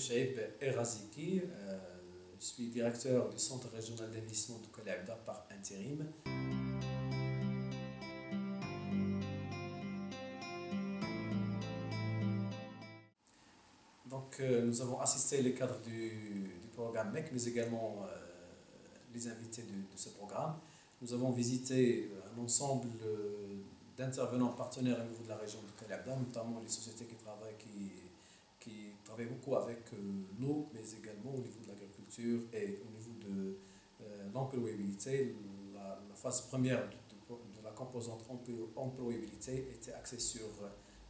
Bouchaïb Eraziki, je suis directeur du Centre régional d'investissement de Kalaabda par intérim. Donc, nous avons assisté les cadres du programme MEC, mais également les invités de ce programme. Nous avons visité un ensemble d'intervenants partenaires au niveau de la région de Kalaabda, notamment les sociétés qui travaillent beaucoup avec l'eau, mais également au niveau de l'agriculture et au niveau de l'employabilité. La phase première de la composante employabilité était axée sur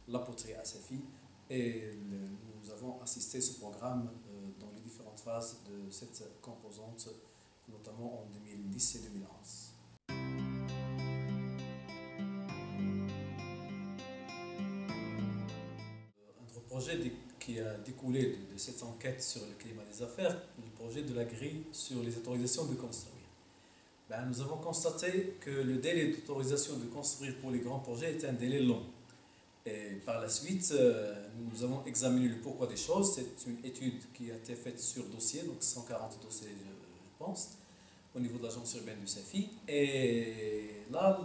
la poterie ASFI et nous avons assisté à ce programme dans les différentes phases de cette composante, notamment en 2010 et 2011. Un autre projet qui a découlé de cette enquête sur le climat des affaires, le projet de la grille sur les autorisations de construire. Nous avons constaté que le délai d'autorisation de construire pour les grands projets est un délai long. Et par la suite, nous avons examiné le pourquoi des choses. C'est une étude qui a été faite sur dossier, donc 140 dossiers, je pense, au niveau de l'agence urbaine du SAFI. Et là,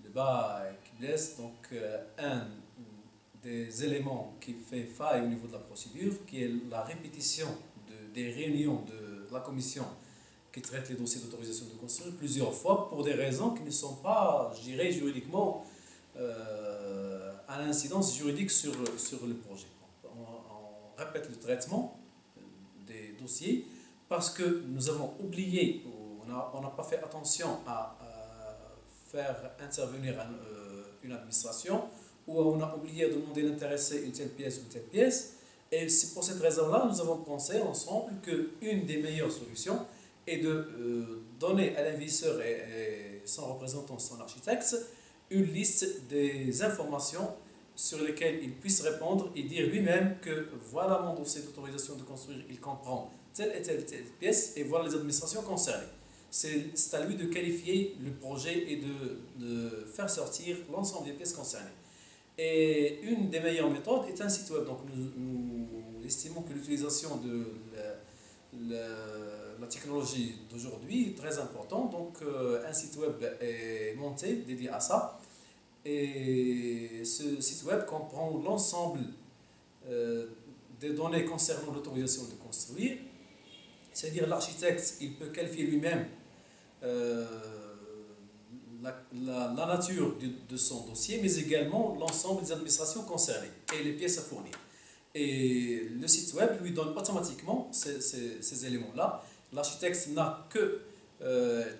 le bas qui blesse, donc un des éléments qui fait faille au niveau de la procédure, qui est la répétition des réunions de la commission qui traite les dossiers d'autorisation de construire plusieurs fois pour des raisons qui ne sont pas, je dirais, juridiquement à l'incidence juridique sur le projet. On répète le traitement des dossiers parce que nous avons oublié, on n'a pas fait attention à faire intervenir une administration, ou on a oublié de demander l'intéressé une telle pièce ou telle pièce. Et c'est pour cette raison-là, nous avons pensé ensemble qu'une des meilleures solutions est de donner à l'investisseur et son représentant, son architecte, une liste des informations sur lesquelles il puisse répondre et dire lui-même que voilà mon dossier d'autorisation de construire, il comprend telle et telle pièce et voilà les administrations concernées. C'est à lui de qualifier le projet et de faire sortir l'ensemble des pièces concernées. Et une des meilleures méthodes est un site web. Donc nous estimons que l'utilisation de la technologie d'aujourd'hui est très importante. Donc un site web est monté dédié à ça. Et ce site web comprend l'ensemble des données concernant l'autorisation de construire. C'est-à-dire l'architecte, il peut qualifier lui-même la nature de son dossier, mais également l'ensemble des administrations concernées et les pièces à fournir. Et le site web lui donne automatiquement ces éléments-là. L'architecte n'a que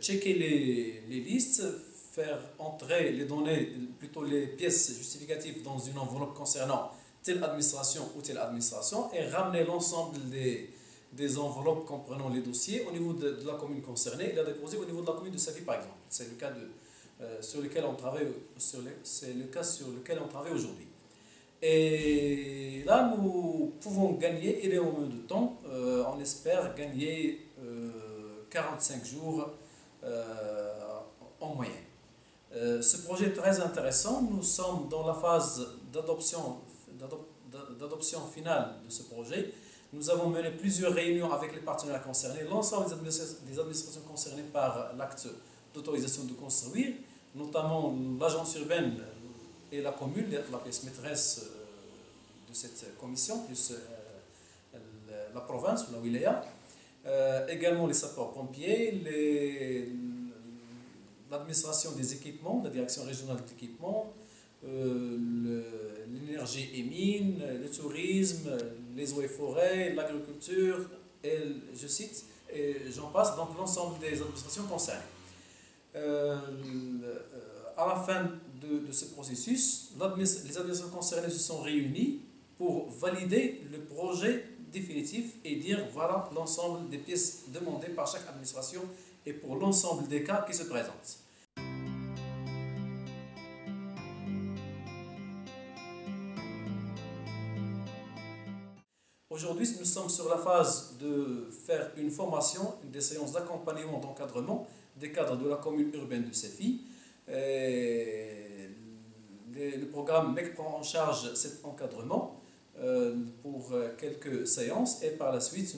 checker les listes, faire entrer les données, plutôt les pièces justificatives dans une enveloppe concernant telle administration ou telle administration et ramener l'ensemble des enveloppes comprenant les dossiers au niveau de la commune concernée et la déposer au niveau de la commune de Safi par exemple. C'est le cas sur lequel on travaille, c'est le cas sur lequel on travaille aujourd'hui. Et là, nous pouvons gagner énormément de temps. On espère gagner 45 jours en moyenne. Ce projet est très intéressant. Nous sommes dans la phase d'adoption finale de ce projet. Nous avons mené plusieurs réunions avec les partenaires concernés, l'ensemble des administrations concernées par l'acte d'autorisation de construire, notamment l'agence urbaine et la commune, la pièce maîtresse de cette commission, plus la province ou la wilaya, également les sapeurs-pompiers, l'administration des équipements, la direction régionale des équipements, l'énergie et mines, le tourisme, les eaux et forêts, l'agriculture, et je cite, et j'en passe, donc l'ensemble des administrations concernées. À la fin de ce processus, les administrations concernées se sont réunies pour valider le projet définitif et dire voilà l'ensemble des pièces demandées par chaque administration et pour l'ensemble des cas qui se présentent. Aujourd'hui, nous sommes sur la phase de faire une formation, des séances d'accompagnement, d'encadrement des cadres de la commune urbaine de Safi. Le programme MEC prend en charge cet encadrement. pour quelques séances et par la suite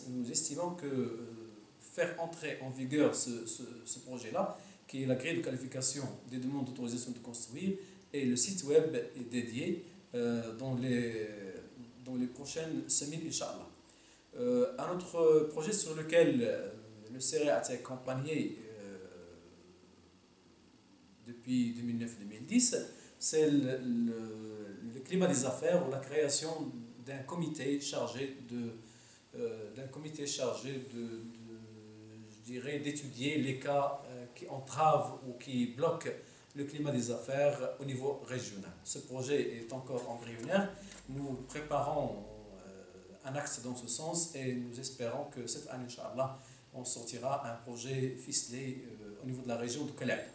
nous estimons que faire entrer en vigueur ce projet-là, qui est la grille de qualification des demandes d'autorisation de construire, et le site web est dédié dans les prochaines semaines, Inch'Allah. Un autre projet sur lequel le CERE a été accompagné depuis 2009-2010, c'est le climat des affaires ou la création d'un comité chargé je dirais, d'étudier les cas qui entravent ou qui bloquent le climat des affaires au niveau régional. Ce projet est encore embryonnaire. Nous préparons un axe dans ce sens et nous espérons que cette année, Inch'Allah, on sortira un projet ficelé au niveau de la région de Calais.